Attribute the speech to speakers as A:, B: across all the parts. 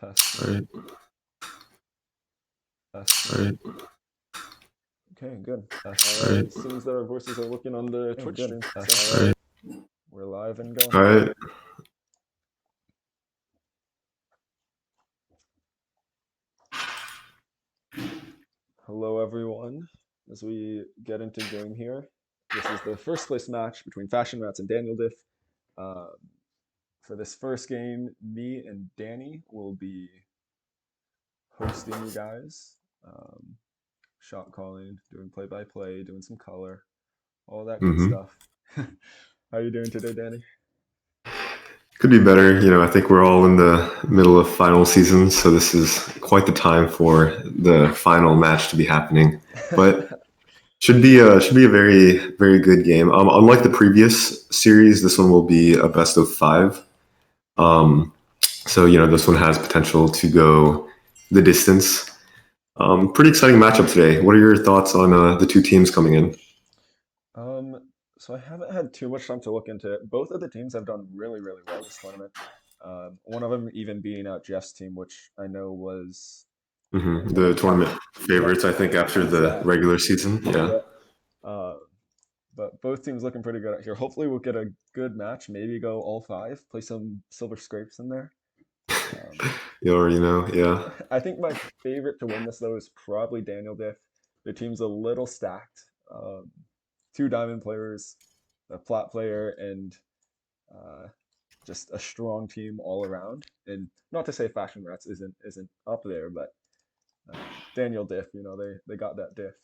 A: Test.
B: All right.
A: Test.
B: All right.
A: Okay, good.
B: All
A: All right.
B: right.
A: It seems that our voices are working on the Twitch stream. Test.
B: All right.
A: We're live and going.
B: All right.
A: Hello, everyone. As we get into game here, this is the first place match between Fashion Rats and Daniel Diff. For this first game, me and Danny will be hosting you guys, shot calling, doing play-by-play, doing some color, all that good
B: Mm-hmm.
A: stuff. How you doing today, Danny?
B: Could be better. I think we're all in the middle of final season, so this is quite the time for the final match to be happening. But should be a very very good game. Unlike the previous series, this one will be a best of five. So this one has potential to go the distance. Pretty exciting matchup today. What are your thoughts on the two teams coming in?
A: So I haven't had too much time to look into it. Both of the teams have done really, really well this tournament. One of them even being Jeff's team, which I know was one
B: The
A: of
B: tournament
A: yeah,
B: favorites, I think, after the
A: exactly.
B: regular season. Yeah.
A: Yeah. Uh, but both teams looking pretty good out here. Hopefully we'll get a good match. Maybe go all five. Play some silver scrapes in there. Um,
B: You already know. Yeah.
A: I think my favorite to win this though is probably Daniel Diff. The team's a little stacked. Two diamond players, a plat player, and uh, just a strong team all around. And not to say Fashion Rats isn't up there, but Daniel Diff, they got that Diff.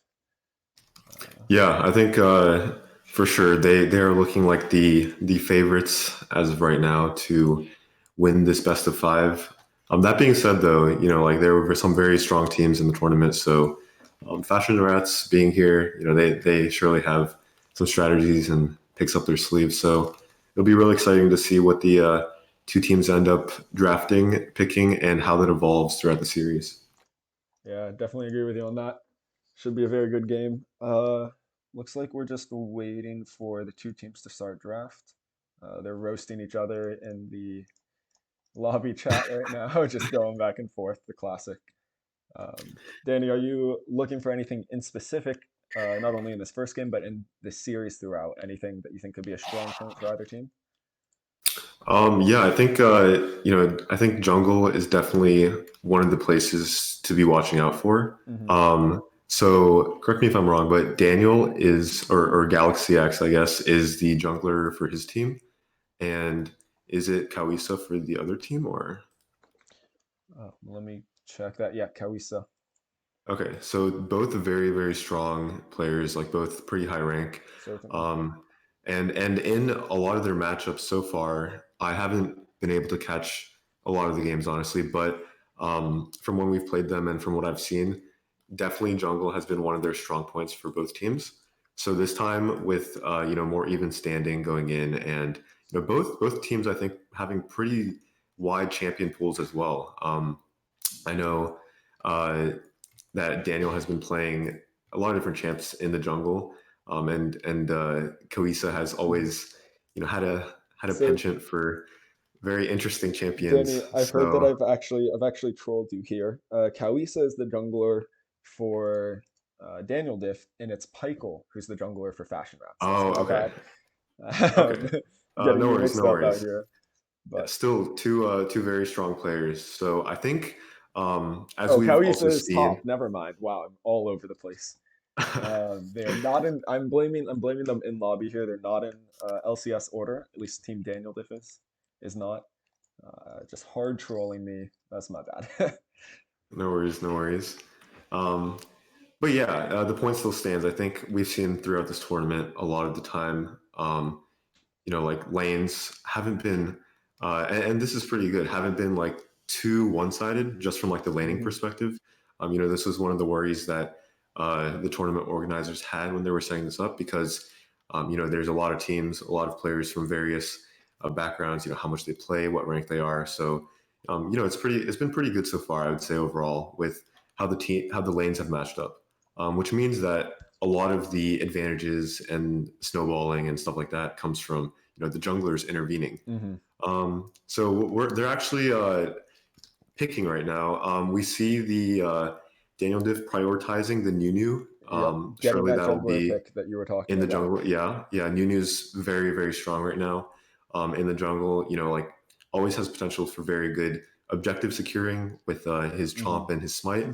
B: Yeah, I think for sure they are looking like the favorites as of right now to win this best of five. That being said, though, like there were some very strong teams in the tournament, so Fashion Rats being here, they surely have some strategies and picks up their sleeves. So it'll be really exciting to see what the two teams end up drafting, picking, and how that evolves throughout the series.
A: Yeah, definitely agree with you on that. Should be a very good game. Looks like we're just waiting for the two teams to start draft. They're roasting each other in the lobby chat right now, just going back and forth, the classic. Danny, are you looking for anything in specific, not only in this first game, but in this series throughout? Anything that you think could be a strong point for either team?
B: Yeah, I think I think jungle is definitely one of the places to be watching out for.
A: Hmm.
B: So correct me if I'm wrong, but Daniel is or Galaxy X, I guess, is the jungler for his team, and is it Kawisa for the other team or?
A: Let me check that. Yeah, Kawisa.
B: Okay, so both very very strong players, like both pretty high rank.
A: Certainly.
B: Um, and in a lot of their matchups so far, I haven't been able to catch a lot of the games honestly, but from when we've played them and from what I've seen, definitely jungle has been one of their strong points for both teams. So this time with more even standing going in, and both teams I think having pretty wide champion pools as well. I know uh, that Daniel has been playing a lot of different champs in the jungle, and Koisa has
A: Mhm.
B: always had a
A: So,
B: penchant for very interesting champions.
A: Danny, I've heard that
B: So,
A: I've actually trolled you here. Kawisa is the jungler for Daniel Diff, and it's Pykel who's the jungler for Fashion Rats. That's
B: oh,
A: my
B: okay,
A: bad.
B: okay,
A: Getting
B: no
A: you
B: worries,
A: mixed
B: no
A: up out
B: worries.
A: here. But
B: Still two very strong players. So I think as
A: oh,
B: we've also
A: Kawisa is
B: seen.
A: top. Never mind. Wow, I'm all over the place. They are not in. I'm blaming them in lobby here. They're not in LCS order. At least Team Daniel Diff is not. Just hard trolling me. That's my bad.
B: No worries, no worries. Um, but yeah, the point still stands. I think we've seen throughout this tournament a lot of the time, like lanes haven't been, and this is pretty good, haven't been like too one-sided just from like the laning
A: Mhm.
B: perspective. This was one of the worries that the tournament organizers had when they were setting this up because, there's a lot of teams, a lot of players from various backgrounds, how much they play, what rank they are. So, it's been pretty good so far, I would say overall with how the lanes have matched up, which means that a lot of the advantages and snowballing and stuff like that comes from the junglers intervening.
A: Mhm.
B: So they're actually picking right now. We see the Daniel Diff prioritizing the Nunu.
A: Yep, getting
B: Surely
A: that
B: that'll
A: jungler
B: be
A: pick that you were talking
B: in the
A: about.
B: jungle. Yeah, yeah. Nunu's very, very strong right now. In the jungle, like always has potential for very good objective securing with his
A: Hmm.
B: chomp and his smite.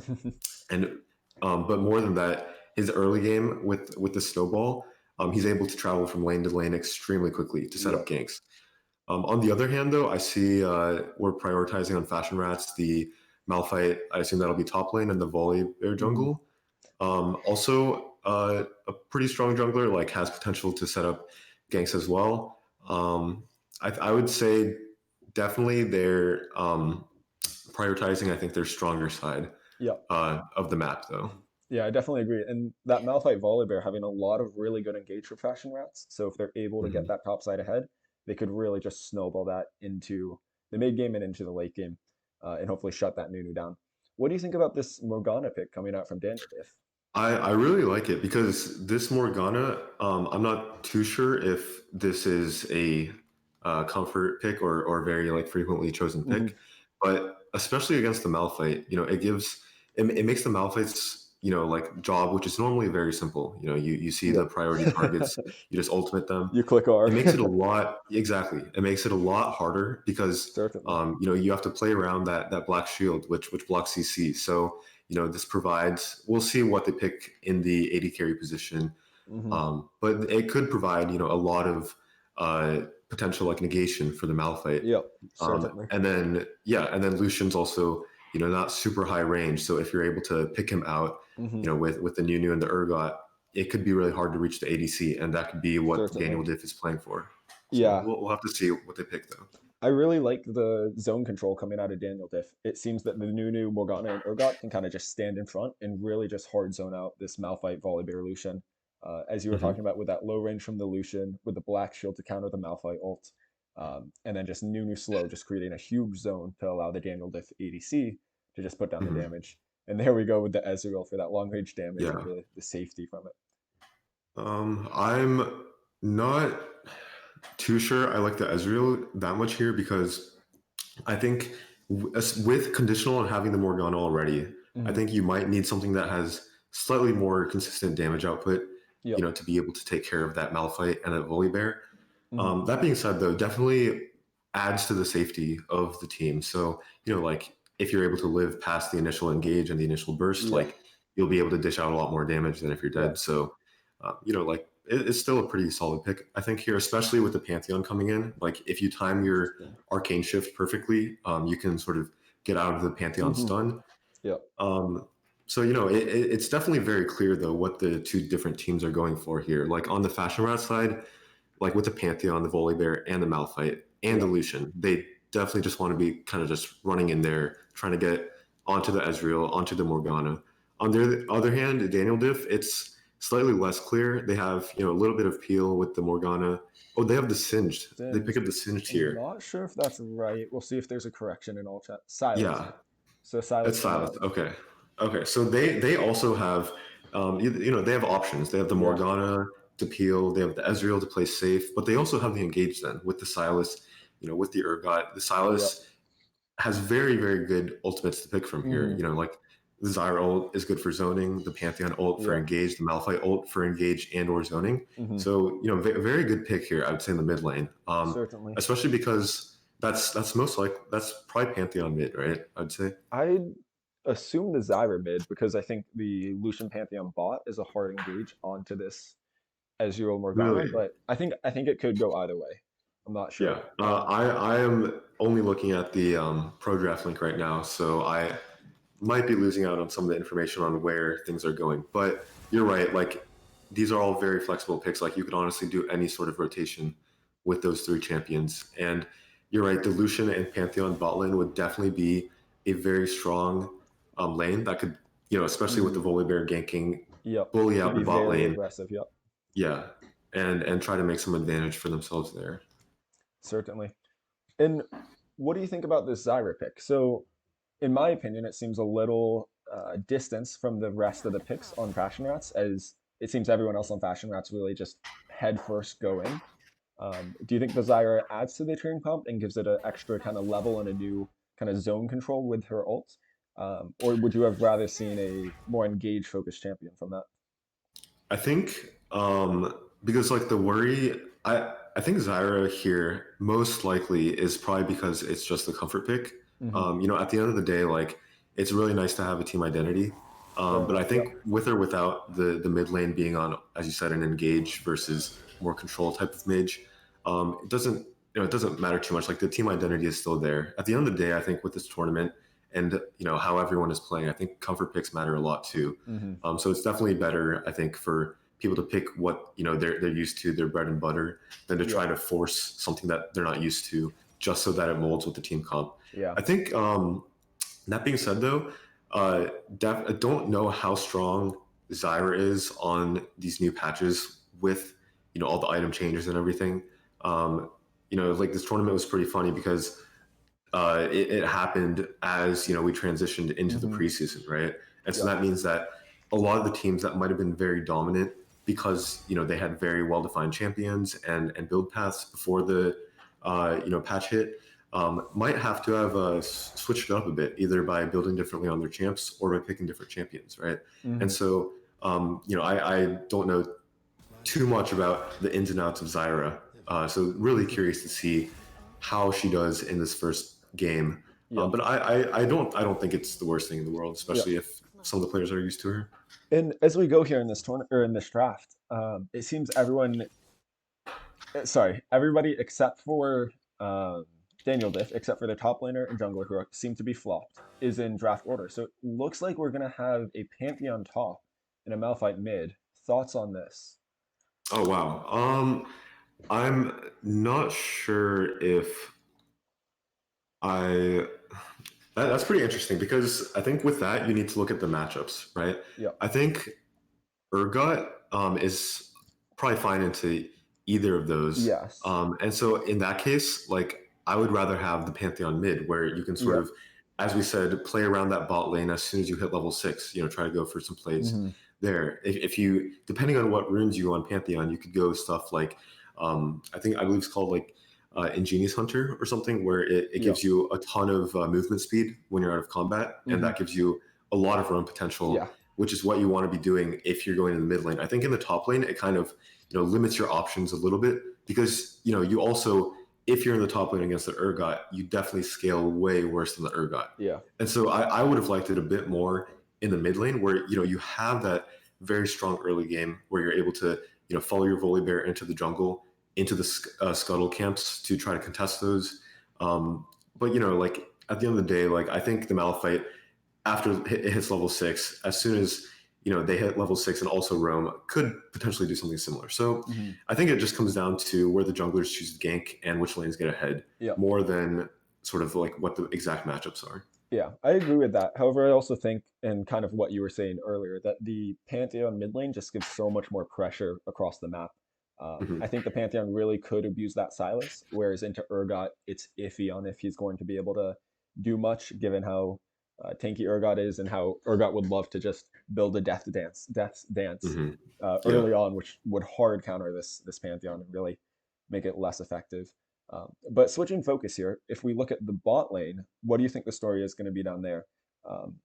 B: And but more than that, his early game with the snowball, he's able to travel from lane to lane extremely quickly to set up
A: Yep.
B: ganks. On the other hand, though, I see we're prioritizing on Fashion Rats the Malphite. I assume that'll be top lane and the Volley Bear
A: Hmm.
B: jungle. Also, a pretty strong jungler like has potential to set up ganks as well. I would say definitely they're prioritizing. I think their stronger side
A: Yep.
B: of the map, though.
A: Mhm. Yeah, I definitely agree. And that Malphite Volibear having a lot of really good engage for Fashion Rats. So if they're able to get
B: Mhm.
A: that top side ahead, they could really just snowball that into the mid game and into the late game, and hopefully shut that Nunu down. What do you think about this Morgana pick coming out from Daniel Diff?
B: I really like it because this Morgana, I'm not too sure if this is a comfort pick or very like frequently chosen
A: Hmm.
B: pick, but especially against the Malphite, it makes the Malphite's like job, which is normally very simple. You see the
A: Yep.
B: priority targets, you just ultimate them.
A: You click R.
B: It makes it a lot exactly. It makes it a lot harder because
A: Certainly.
B: you have to play around that black shield, which blocks CC. So this provides. We'll see what they pick in the AD carry position,
A: Hmm.
B: but it could provide a lot of potential like negation for the Malphite.
A: Yep. Certainly.
B: And then Lucian's also not super high range. So if you're able to pick him out,
A: Hmm.
B: with the Nunu and the Urgot, it could be really hard to reach the ADC, and that could be what
A: Certainly.
B: Daniel Diff is playing for. So
A: Yeah.
B: we'll have to see what they pick though.
A: I really like the zone control coming out of Daniel Diff. It seems that the Nunu, Morgana, and Urgot can kind of just stand in front and really just hard zone out this Malphite Volibear Lucian. As you were
B: Hmm.
A: talking about with that low range from the Lucian, with the Black Shield to counter the Malphite ult, and then just Nunu slow, just creating a huge zone to allow the Daniel Diff ADC to just put down the
B: Hmm.
A: damage. And there we go with the Ezreal for that long range damage and
B: Yeah.
A: the safety from it.
B: I'm not too sure I like the Ezreal that much here because I think with conditional and having the Morgana already, I
A: Hmm.
B: think you might need something that has slightly more consistent damage output,
A: Yep.
B: to be able to take care of that Malphite and a Volibear.
A: Hmm.
B: That being said, though, definitely adds to the safety of the team. So, like if you're able to live past the initial engage and the initial burst,
A: Yep.
B: like you'll be able to dish out a lot more damage than if you're dead.
A: Yep.
B: So, like it's still a pretty solid pick, I think, here, especially with the Pantheon coming in. Like if you time your
A: Interesting.
B: arcane shift perfectly, you can sort of get out of the Pantheon
A: Hmm.
B: stun.
A: Yep.
B: So it's definitely very clear though what the two different teams are going for here. Like on the Fashion Rat side, like with the Pantheon, the Volibear, and the Malphite, and the
A: Yep.
B: Lucian, they definitely just want to be kind of just running in there, trying to get onto the Ezreal, onto the Morgana. On the other hand, Daniel Diff, it's slightly less clear. They have, a little bit of peel with the Morgana. Oh, they have the Singed. They pick
A: Singed.
B: up the Singed
A: I'm
B: here.
A: not sure if that's right. We'll see if there's a correction in all chat. Silenced.
B: Yeah,
A: So
B: it's
A: silenced and
B: Silas.
A: Singed.
B: Okay. Okay. So they also have, they have options. They have the
A: Yeah.
B: Morgana to peel. They have the Ezreal to play safe, but they also have the engage then with the Silas, with the Urgot. The
A: Yep.
B: Silas has very, very good ultimates to pick from here.
A: Hmm.
B: Like the Zyra ult is good for zoning, the Pantheon ult for
A: Yep.
B: engage, the Malphite ult for engage and or zoning.
A: Hmm.
B: So, very good pick here, I would say in the mid lane.
A: Certainly.
B: Especially because that's probably Pantheon mid, right? I'd say.
A: I'd assume the Zyra mid because I think the Lucian Pantheon bot is a hard engage onto this Ezreal Morgana,
B: Really?
A: but I think it could go either way. I'm not
B: Yeah,
A: sure.
B: I am only looking at the pro draft link right now, so I might be losing out on some of the information on where things are going. But you're right, like these are all very flexible picks. Like you could honestly do any sort of rotation with those three champions. And you're right, the Lucian and Pantheon bot lane would definitely be a very strong lane that could, especially with the
A: Hmm.
B: Volibear ganking,
A: Yep.
B: bully
A: Could
B: out the
A: be
B: bot
A: very
B: lane.
A: aggressive. Yep.
B: Yeah, and try to make some advantage for themselves there.
A: Certainly. And what do you think about this Zyra pick? So, in my opinion, it seems a little distance from the rest of the picks on Fashion Rats, as it seems everyone else on Fashion Rats really just head first go in. Do you think the Zyra adds to the turn comp and gives it an extra kind of level and a new kind of zone control with her ult, or would you have rather seen a more engaged focused champion from that?
B: I think because like the worry, I think Zyra here most likely is probably because it's just the comfort pick.
A: Hmm.
B: At the end of the day, like it's really nice to have a team identity.
A: Fair
B: But I
A: enough. Yep.
B: think with or without the mid lane being on, as you said, an engage versus more control type of mage, it doesn't matter too much. Like the team identity is still there. At the end of the day, I think with this tournament and how everyone is playing, I think comfort picks matter a lot too.
A: Hmm.
B: So it's definitely better, I think, for people to pick what they're used to, their bread and butter, than to
A: Yeah.
B: try to force something that they're not used to just so that it molds with the team comp.
A: Yeah.
B: I think that being said, though, I don't know how strong Zyra is on these new patches with all the item changes and everything. Like this tournament was pretty funny because it happened as we transitioned into the
A: Hmm.
B: preseason, right? And so
A: Yep.
B: that means that a lot of the teams that might have been very dominant because they had very well defined champions and build paths before the patch hit might have to have switched it up a bit, either by building differently on their champs or by picking different champions, right? And
A: Hmm.
B: so I don't know too much about the ins and outs of Zyra, so really curious to see how she does in this first game.
A: Yep.
B: But I don't think it's the worst thing in the world,
A: Yep.
B: especially if some of the players are used to her.
A: And as we go here in this tournament or in this draft, it seems everybody except for um, Daniel Diff, except for the top laner and jungler who seem to be flopped, is in draft order. So it looks like we're gonna have a Pantheon top and a Malphite mid. Thoughts on this?
B: Oh wow. I'm not sure if I. That's pretty interesting because I think with that you need to look at the matchups, right?
A: Yep.
B: I think Urgot is probably fine into either of those.
A: Yes.
B: And so in that case, like I would rather have the Pantheon mid where you can sort
A: Yep.
B: of, as we said, play around that bot lane as soon as you hit level 6, try to go for some plays
A: Hmm.
B: there. If you, depending on what runes you go on Pantheon, you could go stuff like, I believe it's called like Ingenious Hunter or something, where it
A: Yep.
B: gives you a ton of movement speed when you're out of combat. And
A: Hmm.
B: that gives you a lot of run potential,
A: Yeah.
B: which is what you want to be doing if you're going in the mid lane. I think in the top lane, it kind of limits your options a little bit because you also, if you're in the top lane against the Urgot, you definitely scale way worse than the Urgot.
A: Yeah.
B: And so I would have liked it a bit more in the mid lane where you have that very strong early game where you're able to follow your Volibear into the jungle, into the scuttle camps to try to contest those. But like at the end of the day, like I think the Malphite after it hits level 6, as soon as they hit level 6 and also roam, could potentially do something similar. So
A: Hmm.
B: I think it just comes down to where the junglers choose to gank and which lanes get ahead
A: Yep.
B: more than sort of like what the exact matchups are.
A: Yeah, I agree with that. However, I also think, and kind of what you were saying earlier, that the Pantheon mid lane just gives so much more pressure across the map. I
B: Hmm.
A: think the Pantheon really could abuse that Silas, whereas into Urgot, it's iffy on if he's going to be able to do much, given how tanky Urgot is and how Urgot would love to just build a death dance
B: Hmm. Yeah.
A: early on, which would hard counter this Pantheon and really make it less effective. But switching focus here, if we look at the bot lane, what do you think the story is going to be down there,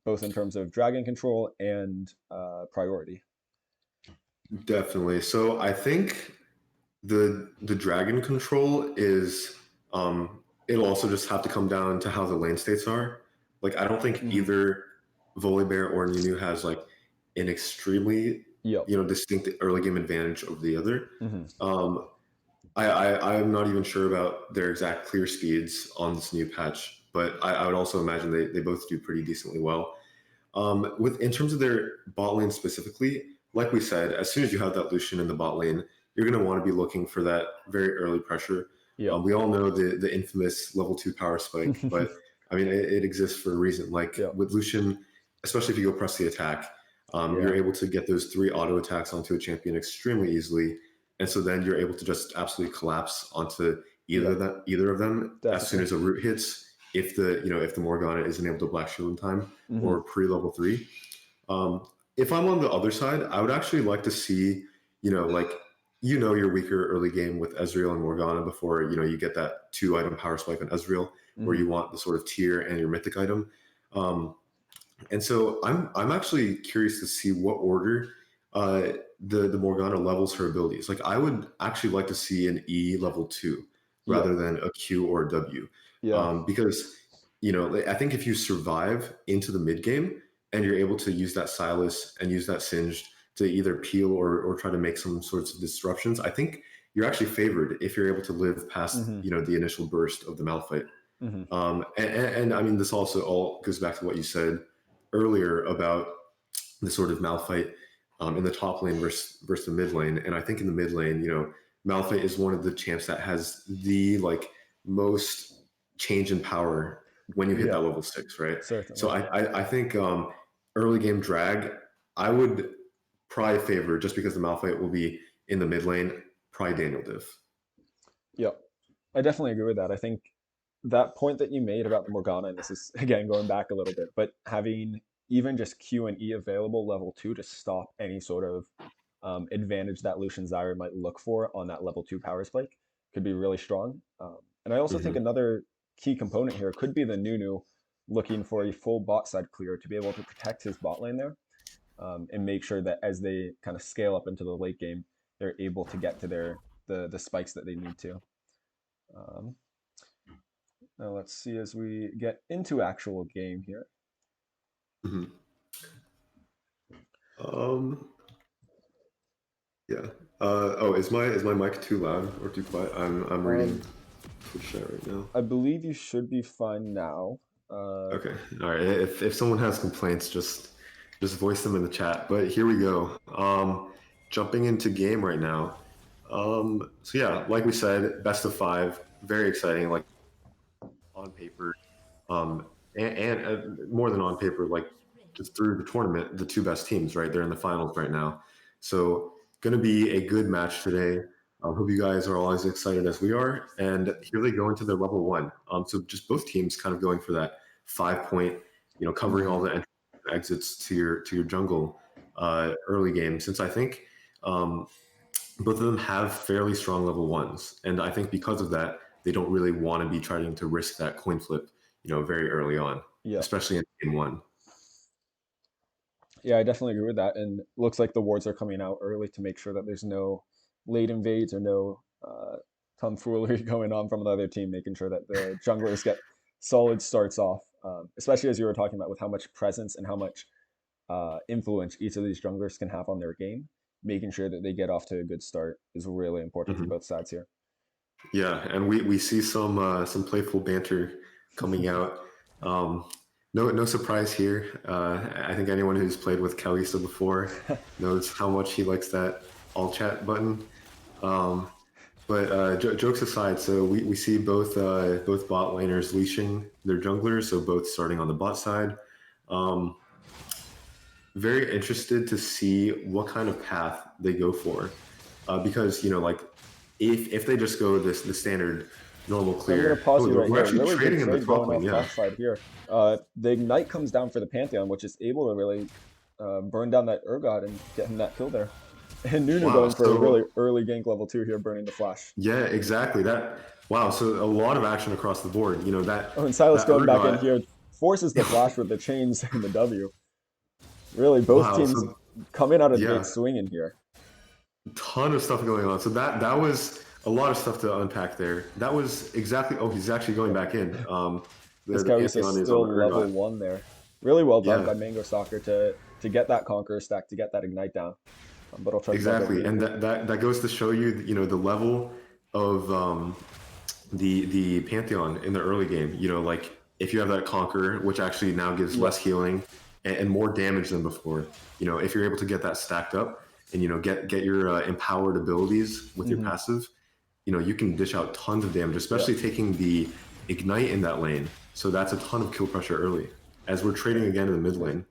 A: both in terms of dragon control and priority?
B: Definitely. So I think the dragon control is it'll also just have to come down to how the lane states are. Like I don't think
A: Hmm.
B: either Volibear or Nunu has like an extremely
A: Yep.
B: distinct early game advantage over the other.
A: Hmm.
B: Um, I'm not even sure about their exact clear speeds on this new patch, but I would also imagine they both do pretty decently well. With in terms of their bot lane specifically, like we said, as soon as you have that Lucian in the bot lane, you're going to want to be looking for that very early pressure.
A: Yep.
B: We all know the infamous level 2 power spike, but I mean it exists for a reason. Like
A: Yep.
B: with Lucian, especially if you go press the attack,
A: Yeah.
B: you're able to get those 3 auto attacks onto a champion extremely easily, and so then you're able to just absolutely collapse onto
A: Yep.
B: either of them as soon
A: Definitely.
B: as a root hits. If the Morgana isn't able to black shield in time
A: Hmm.
B: or pre level 3. If I'm on the other side, I would actually like to see, like you know you're weaker early game with Ezreal and Morgana before you get that 2 item power spike on Ezreal where
A: Hmm.
B: you want the sort of tier and your mythic item. Um, and so I'm actually curious to see what order uh, the Morgana levels her abilities. Like I would actually like to see an E level 2
A: Yeah,
B: rather than a Q or a W,
A: yeah,
B: because like, I think if you survive into the mid game and you're able to use that Silas and use that Singed to either peel or try to make some sorts of disruptions, I think you're actually favored if you're able to live past
A: hmm,
B: the initial burst of the Malphite.
A: hmm,
B: And I mean, this also all goes back to what you said earlier about the sort of Malphite in the top lane versus the mid lane. And I think in the mid lane, Malphite is one of the champs that has the like most change in power when you hit
A: yeah,
B: that level 6, right? So
A: certainly.
B: I think early game drag, I would probably favor, just because the Malphite will be in the mid lane, probably Daniel Diff.
A: Yeah, I definitely agree with that. I think that point that you made about the Morgana, and this is again going back a little bit, but having even just Q and E available level 2 to stop any sort of advantage that Lucian Zyra might look for on that level 2 power spike could be really strong. And I also think
B: Hmm.
A: another key component here could be the Nunu looking for a full bot side clear to be able to protect his bot lane there, and make sure that as they kind of scale up into the late game, they're able to get to the spikes that they need to. Um, Now let's see as we get into actual game here.
B: Hmm. Um, Yeah. Oh, is my mic too loud or too quiet? I'm reading
A: Um,
B: Twitch chat right now.
A: I believe you should be fine now.
B: Okay. All right. If someone has complaints, just voice them in the chat. But here we go. Jumping into game right now. So yeah, like we said, best of 5, very exciting. Like on paper, and more than on paper, like just through the tournament, the two best teams, right? They're in the finals right now. So, going to be a good match today. I hope you guys are all as excited as we are. And here they go into the level 1. So just both teams kind of going for that 5 point, covering all
A: Mhm.
B: the exits to your jungle early game. Since I think um, both of them have fairly strong level 1s, and I think because of that, they don't really want to be trying to risk that coin flip, very early on,
A: Yeah,
B: especially in game 1.
A: yeah, I definitely agree with that. And looks like the wards are coming out early to make sure that there's no late invades or no tomfoolery going on from another team, making sure that the junglers get solid starts off. Especially as you were talking about with how much presence and how much influence each of these junglers can have on their game. Making sure that they get off to a good start is really important for
B: Hmm.
A: both sides here.
B: Yeah, and we see some playful banter coming out. Um, no surprise here. I think anyone who's played with Kalista before knows how much he likes that all chat button. Um, But jokes aside, so we see both bot laners leashing their junglers, so both starting on the bot side. Um, Very interested to see what kind of path they go for, because like if they just go the standard normal
A: I'm going to
B: clear.
A: pause
B: Oh,
A: you right
B: we're
A: here.
B: actually
A: Really good
B: trading in the
A: trade
B: top
A: going
B: lane.
A: off
B: Yeah,
A: top side here. The Ignite comes down for the Pantheon, which is able to really burn down that Urgot and get him that kill there. And Nunu
B: wow.
A: going for a really
B: So
A: early gank level 2 here, burning the flash.
B: yeah, exactly that. Wow. So a lot of action across the board. That
A: Oh, and Silas
B: that
A: going back in
B: Urgot.
A: here forces the flash with the chains and the W. Really, both
B: Wow.
A: teams
B: So
A: coming out of the gate
B: yeah,
A: swinging here.
B: ton of stuff going on. So that was a lot of stuff to unpack there. That was exactly. Oh, he's actually going
A: Yep.
B: back in.
A: As
B: The
A: Kai'Sa
B: Pantheon is on the
A: still level
B: Urgot.
A: 1 there. Really well done
B: Yeah,
A: by Mango Soccer to get that Conqueror stack, to get that Ignite down. But I'll try to grab that
B: exactly. And
A: Nunu.
B: that goes to show you, the level of the Pantheon in the early game. Like if you have that Conqueror, which actually now gives
A: Yeah.
B: less healing and more damage than before. If you're able to get that stacked up and get your empowered abilities with your
A: Hmm.
B: passive, you can dish out tons of damage,
A: Yeah.
B: especially taking the ignite in that lane. So that's a ton of kill pressure early. As we're trading again in the mid lane.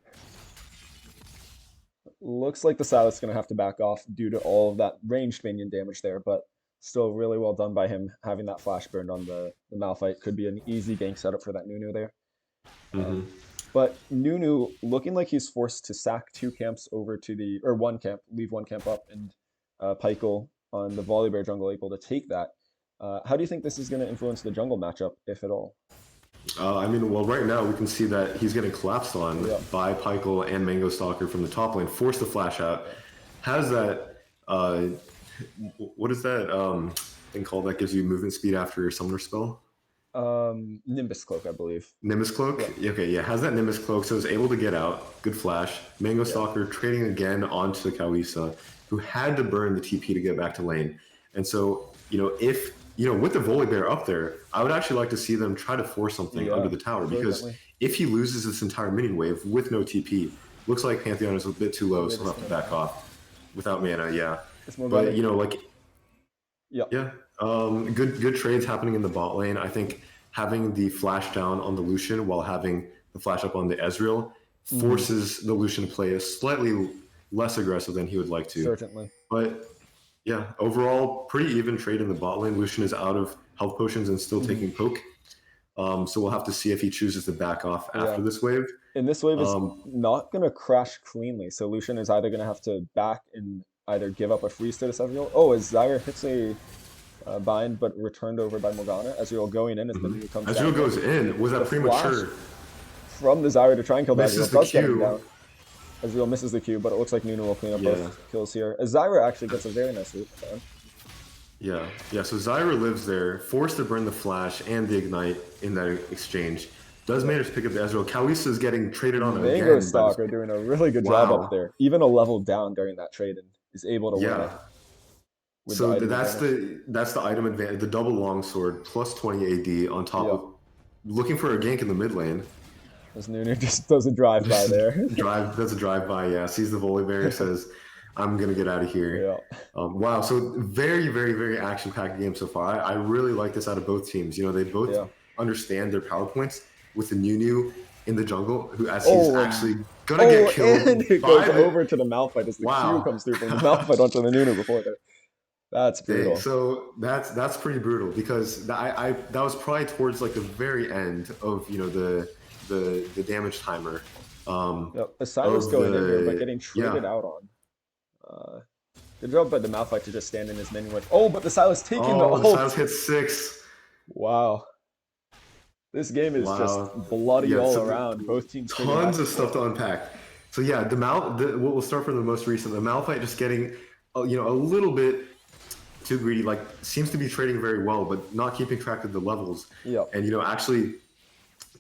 A: Looks like the Silas is going to have to back off due to all of that ranged minion damage there, but still really well done by him having that flash burned on the Malphite. Could be an easy gank setup for that Nunu there. Um,
B: Hmm.
A: but Nunu looking like he's forced to sack two camps over to the, or one camp, leave one camp up, and Pykel on the Volibear jungle able to take that. How do you think this is going to influence the jungle matchup, if at all?
B: I mean, well, right now we can see that he's getting collapsed on
A: Yeah,
B: by Pykel and Mango Stalker from the top lane, force the flash out.
A: yeah.
B: Has that, what is that thing called that gives you movement speed after your summoner spell?
A: Nimbus Cloak, I believe.
B: Nimbus Cloak?
A: Yeah,
B: Okay, yeah, has that Nimbus Cloak, so is able to get out. Good flash. Mango
A: yeah,
B: Stalker trading again onto Kawisa, who had to burn the TP to get back to lane. And so, if, with the Volibear up there, I would actually like to see them try to force something under
A: yeah,
B: the tower, because
A: certainly.
B: if he loses this entire minion wave with no TP, looks like Pantheon is a bit too low,
A: They're
B: so he'll
A: just
B: have to
A: gonna
B: back
A: die.
B: off without mana, yeah.
A: It's
B: But,
A: Morgana.
B: like,
A: Yeah.
B: yeah, good trades happening in the bot lane. I think having the flash down on the Lucian while having the flash up on the Ezreal
A: Hmm.
B: forces the Lucian to play a slightly less aggressive than he would like to.
A: Certainly.
B: But yeah, overall, pretty even trade in the bot lane. Lucian is out of health potions and still
A: Hmm.
B: taking poke. So we'll have to see if he chooses to back off
A: Yeah.
B: after this wave.
A: And this wave is
B: Um,
A: not going to crash cleanly. So Lucian is either going to have to back and either give up a freeze to this Ezreal. Oh, as Zyra hits a bind but returned over by Morgana. Ezreal going in as the Nunu comes down.
B: Ezreal goes in. Was
A: The
B: that
A: flash
B: premature?
A: from the Zyra to try and kill the Ezreal
B: Misses the
A: does get him
B: Q.
A: down. Ezreal misses the Q, but it looks like Nunu will clean up
B: Yeah.
A: both kills here. As Zyra actually gets a very nice loot.
B: Yeah, yeah. So Zyra lives there, forced to burn the flash and the ignite in that exchange. Does manage to pick up the Ezreal. Kalisa is getting traded on
A: Mango
B: again by this.
A: Stalker doing a really good job up
B: Wow.
A: there. Even a level down during that trade and is able to win
B: Yeah.
A: it with the
B: So
A: item
B: that's
A: advantage.
B: the item advantage. The double longsword plus 20 AD on top
A: Yeah.
B: of looking for a gank in the mid lane.
A: As Nunu just does a drive by
B: Just
A: there.
B: does a drive by. Yeah, sees the Volibear, says, "I'm gonna get out of here."
A: Yeah.
B: Wow. So very, very, very action packed game so far. I really like this out of both teams. They both
A: Yeah.
B: understand their power points with the Nunu in the jungle, who as he's
A: Oh,
B: actually gonna get killed
A: and it
B: by
A: goes
B: the
A: over to the Malphite as the Q
B: wow.
A: comes through from the Malphite onto the Nunu before that. That's
B: Dang,
A: brutal.
B: so that's pretty brutal because I that was probably towards like the very end of the damage timer
A: Yep. Silas
B: of
A: going in here, but
B: the
A: getting
B: yeah.
A: traded out on. Good job by the Malphite to just stand in his minion with. Oh, but the Silas taking the
B: Oh, the Silas
A: ult.
B: hit 6.
A: Wow. This game is just
B: Wow.
A: bloody
B: Yeah,
A: all
B: so
A: around. Both teams figuring
B: tons
A: out.
B: of stuff to unpack. So yeah, we'll start from the most recent. The Malphite just getting a little bit too greedy. Like seems to be trading very well, but not keeping track of the levels.
A: Yep.
B: And actually,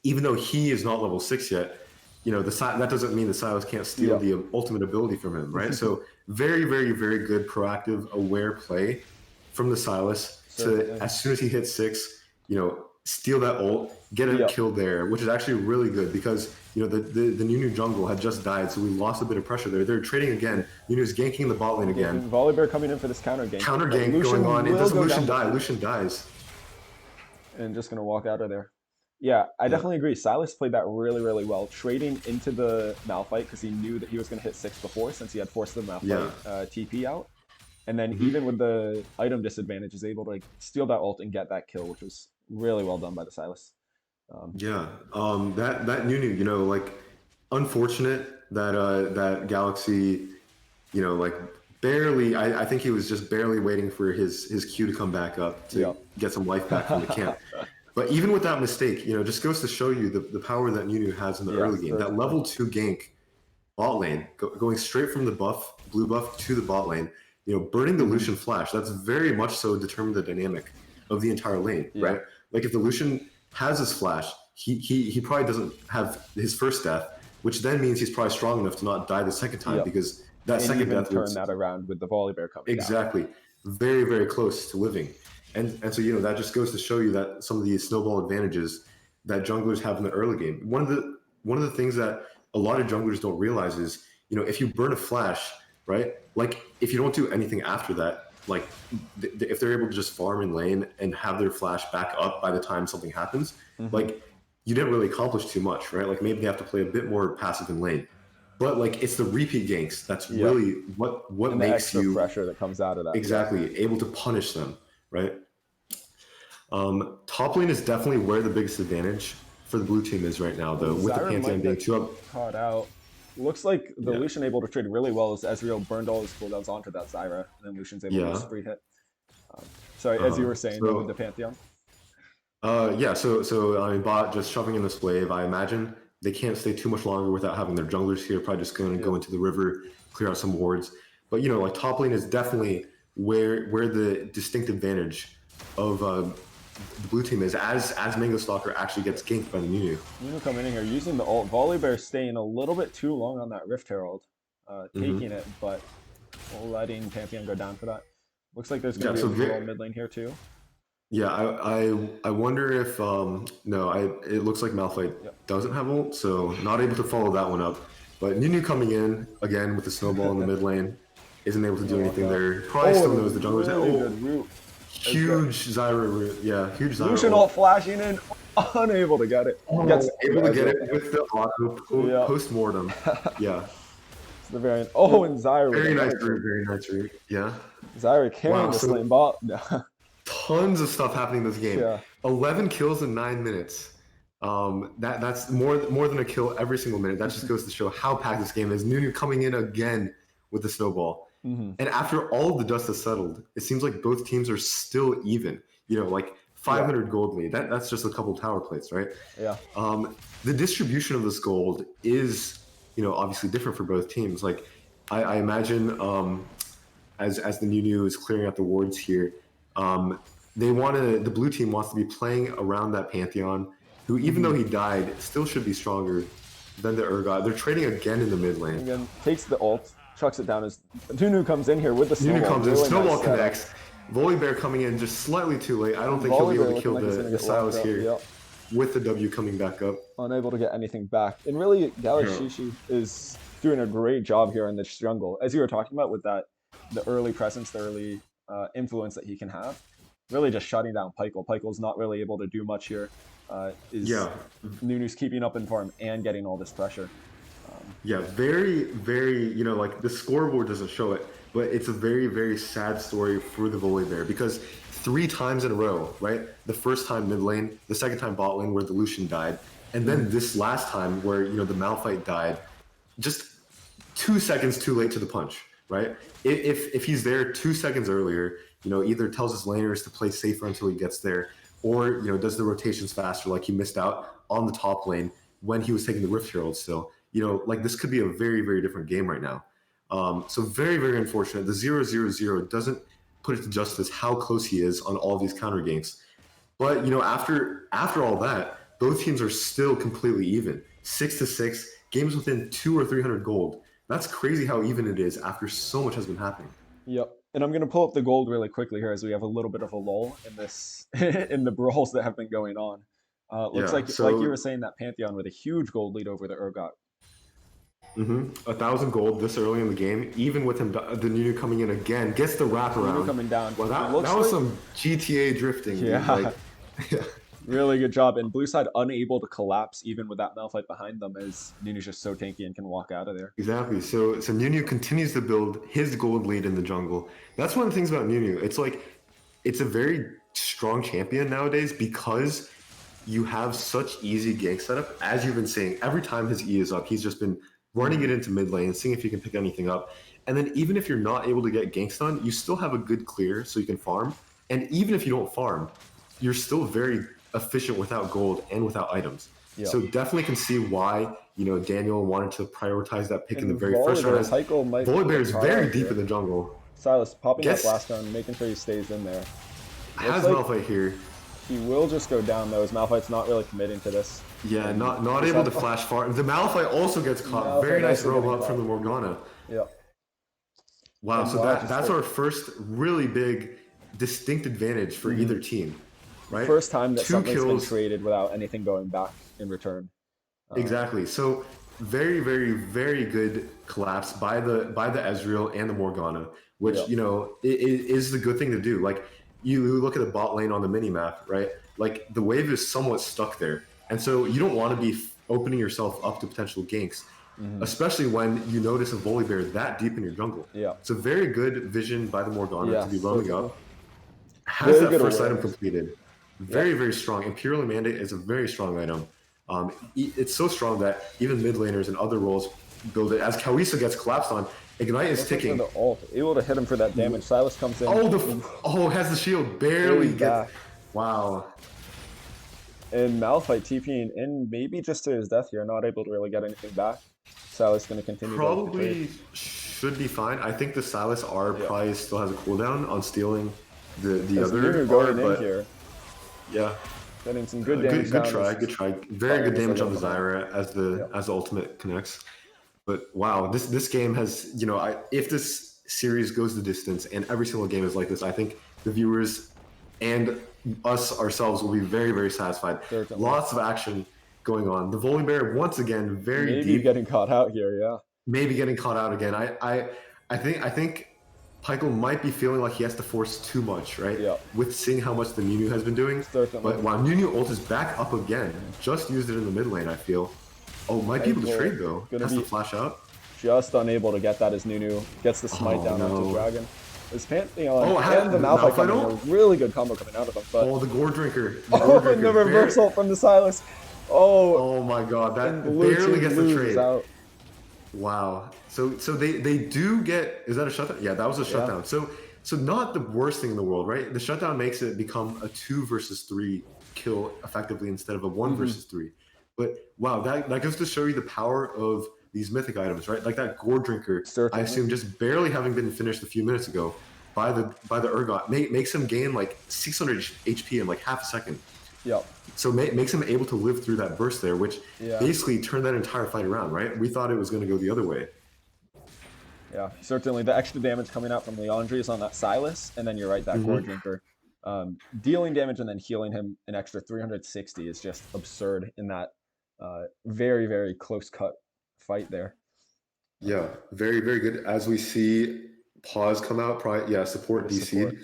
B: even though he is not level 6 yet, that doesn't mean the Silas can't steal
A: Yep.
B: the ultimate ability from him, right? So very, very, very good, proactive, aware play from the Silas
A: Certainly.
B: to as soon as he hits 6, steal that ult, get a
A: Yep.
B: kill there, which is actually really good because the Nunu jungle had just died, so we lost a bit of pressure there. They're trading again. Nunu's ganking the bot lane again.
A: Volibear coming in for this counter gank.
B: Counter
A: But
B: gank
A: Lucian
B: going on. It
A: will
B: doesn't
A: go
B: Lucian
A: down
B: die. Lucian dies.
A: and just gonna walk out of there. Yeah, I
B: Yeah.
A: definitely agree. Silas played that really, really well, trading into the Malphite because he knew that he was going to hit 6 before since he had forced the Malphite
B: Yeah.
A: TP out. And then
B: Mhm.
A: even with the item disadvantage, is able to steal that ult and get that kill, which was really well done by the Silas.
B: Yeah, that Nunu, like unfortunate that that Galaxy, like barely. I think he was just barely waiting for his Q to come back up to
A: Yep.
B: get some life back from the camp. But even with that mistake, just goes to show you the power that Nunu has in the
A: Yeah,
B: early game. That
A: certainly.
B: level 2 gank bot lane, going straight from the blue buff to the bot lane, burning the Lucian flash. That's very much so determined the dynamic of the entire lane,
A: Yeah.
B: right? Like if the Lucian has his flash, he probably doesn't have his first death, which then means he's probably strong enough to not die the second time
A: Yep.
B: because that
A: And
B: second
A: even
B: death
A: turn
B: was
A: that around with the Volibear coming down.
B: exactly very, very close to living. And so that just goes to show you that some of the snowball advantages that junglers have in the early game. One of the things that a lot of junglers don't realize is if you burn a flash, right? Like if you don't do anything after that, like if they're able to just farm in lane and have their flash back up by the time something happens, like you didn't really accomplish too much, right? Like maybe they have to play a bit more passive in lane. But like it's the repeat ganks that's really what
A: And the
B: makes
A: extra
B: you
A: pressure that comes out of that.
B: exactly able to punish them, right? Top lane is definitely where the biggest advantage for the blue team is right now, though, with the
A: Zyra
B: Pantheon
A: might
B: being
A: get
B: 2 up.
A: caught out. Looks like the
B: Yeah.
A: Lucian able to trade really well as Ezreal burned all his cooldowns onto that Zyra, and then Lucian's able to
B: Yeah.
A: just free hit. Sorry, as you
B: Uh-huh.
A: were saying though with
B: So
A: the Pantheon.
B: yeah, so I mean, bot just shoving in this wave. I imagine they can't stay too much longer without having their junglers here. Probably just going to go
A: Yep.
B: into the river, clear out some wards. But like top lane is definitely where the distinct advantage of the blue team is as Mango Stalker actually gets ganked by the Nunu.
A: Nunu coming in here using the ult. Volibear staying a little bit too long on that Rift Herald, taking
B: Hmm.
A: it, but letting Pantheon go down for that. Looks like there's going
B: Yeah,
A: to be
B: so
A: a brawl mid lane here too.
B: yeah, I wonder if no, it looks like Malphite
A: Yep.
B: doesn't have ult, so not able to follow that one up. But Nunu coming in again with the snowball in the mid lane, isn't able to do
A: Gonna walk
B: anything
A: out.
B: there. Probably
A: Oh,
B: still
A: and
B: knows the
A: a
B: junglers.
A: really
B: Oh,
A: good root.
B: huge Zyra root. Yeah, huge Zyra
A: Lucian
B: ult.
A: ult flashing in, unable to get it. Gets
B: Able
A: the
B: to get
A: Ezreal.
B: it with the auto
A: Yeah.
B: post mortem. Yeah,
A: It's the variant. Oh, and Zyra with
B: very nice
A: another
B: root.
A: kill.
B: Very nice root. Yeah.
A: Zyra carrying
B: Wow.
A: this
B: So
A: lane bot.
B: tons of stuff happening in this game.
A: Yeah.
B: 11 kills in 9 minutes. That's more than a kill every single minute. That just goes to show how packed this game is. Nunu coming in again with the snowball.
A: Mm-hmm.
B: And after all of the dust has settled, it seems like both teams are still even. Like 500 gold lead. That's just a couple tower plates, right?
A: Yeah.
B: The distribution of this gold is, obviously different for both teams. Like I imagine as the Nunu is clearing out the wards here, the blue team wants to be playing around that Pantheon, who even though he died, still should be stronger than the Urgot. They're trading again in the mid lane.
A: Again, takes the ult, chucks it down as Nunu comes in here with the snowball.
B: Nunu comes in,
A: Really
B: snowball
A: nice
B: connects. Volibear coming in just slightly too late. I don't think he'll be able to kill the Silas here
A: Yep.
B: with the W coming back up.
A: Unable to get anything back. And really, Galashishi is doing a great job here in this jungle. As you were talking about with the early presence, the early influence that he can have, really just shutting down Pykel. Pykel's not really able to do much here. Nunu's keeping up in farm and getting all this pressure.
B: Yeah, very, very, like the scoreboard doesn't show it, but it's a very, very sad story for the Volibear because 3 times in a row, right? The first time mid lane, the second time bot lane where the Lucian died, and then this last time where, the Malphite died, just 2 seconds too late to the punch, right? If he's there 2 seconds earlier, either tells his laners to play safer until he gets there, or, does the rotations faster like he missed out on the top lane when he was taking the Rift Herald still. Like this could be a very, very different game right now. So very, very unfortunate. The 0-0-0 doesn't put it to justice how close he is on all these counter ganks. But after all that, both teams are still completely even. 6-6, games within 200 or 300 gold. That's crazy how even it is after so much has been happening.
A: Yep. And I'm going to pull up the gold really quickly here as we have a little bit of a lull in this in the brawls that have been going on. Looks like you were saying, that Pantheon with a huge gold lead over the Urgot.
B: 1,000 gold this early in the game, even with him, the Nunu coming in again, gets the wraparound.
A: Nunu coming down.
B: Well, that was some GTA drifting.
A: Yeah. Really good job. And blue side unable to collapse even with that Malphite behind them as Nunu's just so tanky and can walk out of there.
B: Exactly. So Nunu continues to build his gold lead in the jungle. That's one of the things about Nunu. It's a very strong champion nowadays because you have such easy gank setup. As you've been saying, every time his E is up, he's just been running it into mid lane, seeing if you can pick anything up. And then even if you're not able to get ganks done, you still have a good clear so you can farm. And even if you don't farm, you're still very efficient without gold and without items. Yep. So definitely can see why, Daniel wanted to prioritize that pick in the very first round. Volibear is very deep in the jungle.
A: Silas popping that blast down, making sure he stays in there.
B: Has Malphite here.
A: He will just go down though, as Malphite's not really committing to this.
B: Yeah, not able to flash far. The Malphite also gets caught. Very nice robe up from the Morgana.
A: Yeah.
B: Wow, and so that's our first really big distinct advantage for either team. Right?
A: First time that something's been traded without anything going back in return.
B: Exactly. So very, very, very good collapse by the Ezreal and the Morgana, which is the good thing to do. Like you look at the bot lane on the mini map, right? Like the wave is somewhat stuck there, and so you don't want to be opening yourself up to potential ganks, especially when you notice a Volibear that deep in your jungle. Yeah. So very good vision by the Morgana to be roaming up. Has that first item completed. Very, very strong. Imperial Mandate is a very strong item. It's so strong that even mid laners and other roles build it. As Kawisa gets collapsed on, Ignite is
A: Looking for
B: ticking.
A: the ult, able to hit him for that damage. Silas comes in,
B: Oh, has the shield, barely
A: stays
B: gets.
A: back,
B: Wow.
A: and Malphite TPing in maybe just to his death here, not able to really get anything back. Silas going to continue going for trade.
B: Probably should be fine. I think the Silas R
A: Yeah.
B: probably still has a cooldown on stealing the
A: As
B: other
A: Nunu
B: R,
A: going in
B: but
A: here,
B: yeah,
A: getting some good damage
B: good
A: down.
B: try, good try. Very
A: Fire
B: good
A: missile
B: damage on the
A: coming out.
B: Zyra
A: Yep.
B: as the ultimate connects. But wow, this game has, you know, if this series goes the distance and every single game is like this, I think the viewers and us ourselves will be very, very satisfied.
A: Certainly.
B: Lots of action going on. The Volibear once again very
A: Maybe
B: deep,
A: getting caught out here, yeah.
B: maybe getting caught out again. I think Pykel might be feeling like he has to force too much, right?
A: Yeah.
B: With seeing how much the Nunu has been doing.
A: Certainly.
B: But wow, Nunu ult is back up again. Just used it in the mid lane, I feel. Oh, might be able to trade though. Has to flash out.
A: Just unable to get that as Nunu gets the smite down onto Dragon. This Pantheon and the Malphite coming in, a really good combo coming out of them. But
B: the Gore Drinker.
A: And the reversal from the Silas.
B: Oh my god, that barely gets the trade.
A: Out.
B: Wow. So they do get, is that a shutdown? Yeah, that was a shutdown. So not the worst thing in the world, right? The shutdown makes it become a 2 versus 3 kill effectively instead of a 1 versus 3. But wow, that goes to show you the power of these mythic items, right? Like that Gore Drinker, I assume just barely having been finished a few minutes ago by the Urgot, makes him gain like 600 HP in like half a second.
A: Yep.
B: So makes him able to live through that burst there, which basically turned that entire fight around, right? We thought it was going to go the other way.
A: Yeah, certainly the extra damage coming out from Leandri's on that Silas, and then you're right, that Gore Drinker. Dealing damage and then healing him an extra 360 is just absurd in that very, very close cut fight there.
B: Yeah, very, very good. As we see Pause come out, probably, support DC.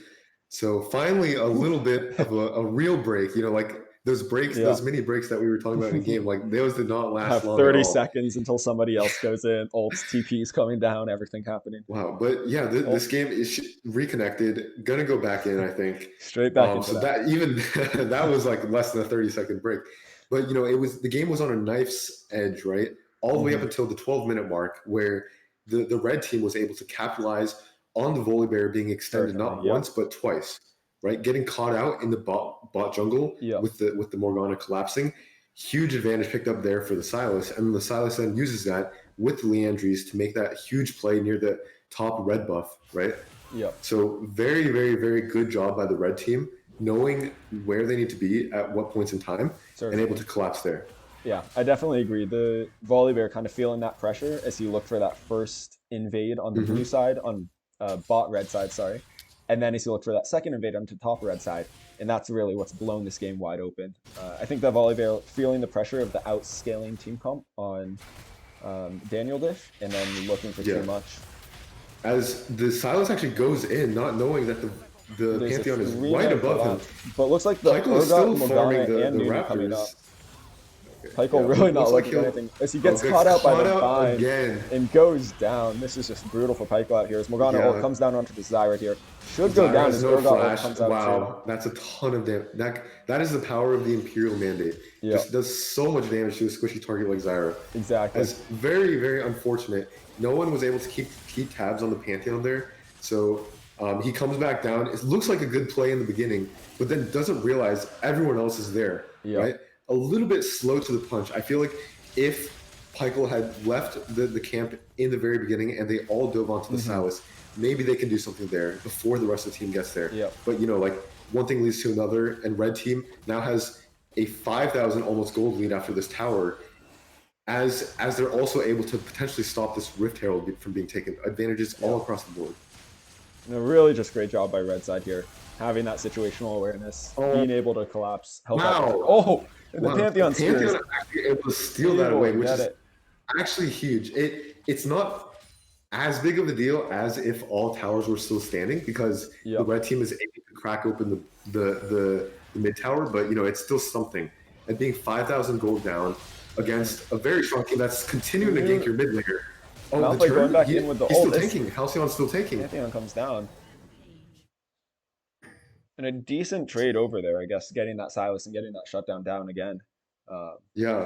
B: So finally, a little bit of a real break, you know, like those breaks, those mini breaks that we were talking about in the game, like those did not last long
A: 30
B: at all.
A: seconds until somebody else goes in, ults, TPs coming down, everything happening.
B: Wow, but yeah, this game is reconnected, gonna go back in, I think.
A: Straight back into
B: that. Even that was like less than a 30-second break. But you know, the game was on a knife's edge, right? All the way up until the 12-minute mark, where the red team was able to capitalize on the Volibear being extended not once but twice, right? Getting caught out in the bot jungle with the Morgana collapsing. Huge advantage picked up there for the Silas, and the Silas then uses that with the Leandries to make that huge play near the top red buff, right?
A: Yeah.
B: So very, very, very good job by the red team, knowing where they need to be at what points in time and able to collapse there.
A: Yeah, I definitely agree. The Volibear kind of feeling that pressure as you look for that first invade on the blue side, on bot red side, sorry. And then as you look for that second invade onto top red side. And that's really what's blown this game wide open. I think that Volibear feeling the pressure of the outscaling team comp on Daniel Diff and then looking for too much.
B: As the Silas actually goes in, not knowing that the Pantheon is right above him.
A: But it looks like the
B: Pykel is still
A: Morgana
B: farming
A: and
B: the
A: Nunu coming up.
B: Raptors.
A: Pykel really not looking at anything. As he gets caught out by the bind and goes down. This is just brutal for Pykel out here. As Morgana comes down onto the Zyra here. Should go down as Urgot comes out.
B: Wow, that's a ton of damage. That is the power of the Imperial Mandate. Just does so much damage to a squishy target like Zyra.
A: Exactly.
B: It's very, very unfortunate. No one was able to keep tabs on the Pantheon there. So he comes back down. It looks like a good play in the beginning, but then doesn't realize everyone else is there, right? A little bit slow to the punch. I feel like if Pykel had left the camp in the very beginning and they all dove onto the Silas, maybe they can do something there before the rest of the team gets there. But you know, like one thing leads to another, and red team now has a 5,000 almost gold lead after this tower, as they're also able to potentially stop this Rift Herald from being taken. Advantages all across the board.
A: And a really just great job by red side here, having that situational awareness, being able to collapse, help out. And the Pantheon
B: is actually able to steal that away, which is actually huge. It's not as big of a deal as if all towers were still standing, because the red team is able to crack open the mid tower, but you know, it's still something. And being 5,000 gold down against a very strong team that's continuing to gank your mid laner.
A: Oh, the turn, going back in with the
B: he's still tanking. Halcyon's still tanking.
A: Pantheon comes down. And a decent trade over there, I guess, getting that Silas and getting that shutdown down again.